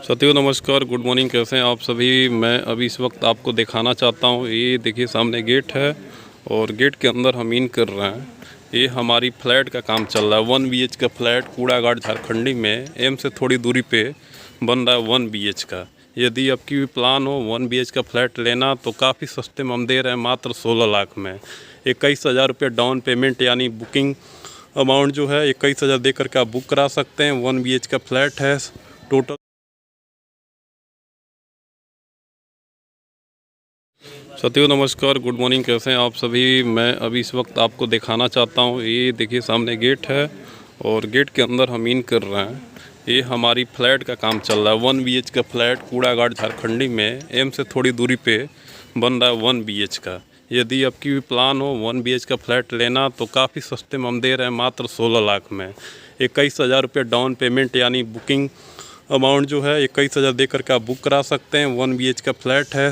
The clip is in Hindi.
साथियों नमस्कार, गुड मॉर्निंग। कैसे हैं आप सभी। मैं अभी इस वक्त आपको दिखाना चाहता हूँ। ये देखिए सामने गेट है और गेट के अंदर हम इन कर रहे हैं। ये हमारी फ्लैट का काम चल रहा है। 1 BH का फ्लैट कूड़ाघाट झारखंडी में एम से थोड़ी दूरी पे बन रहा है 1 BH का। यदि आपकी भी प्लान हो 1 BH का फ्लैट लेना तो काफ़ी सस्ते में हम दे रहे हैं, मात्र 16 लाख में। 21,000 रुपये डाउन पेमेंट यानी बुकिंग अमाउंट जो है 21,000 दे करके आप बुक करा सकते हैं। 1 BH का फ्लैट है। टोटल साथियों नमस्कार, गुड मॉर्निंग। कैसे हैं आप सभी। मैं अभी इस वक्त आपको दिखाना चाहता हूँ। ये देखिए सामने गेट है और गेट के अंदर हम इन कर रहे हैं। ये हमारी फ्लैट का काम चल रहा है। 1 BH का फ्लैट कूड़ाघाट झारखंडी में एम से थोड़ी दूरी पे बन रहा है 1 BH का। यदि आपकी भी प्लान हो 1 BH का फ्लैट लेना तो काफ़ी सस्ते में हम दे रहे हैं, मात्र 16 लाख में। 21,000 रुपये डाउन पेमेंट यानी बुकिंग अमाउंट जो है 21,000 दे करके आप बुक करा सकते हैं। 1 BH का फ्लैट है।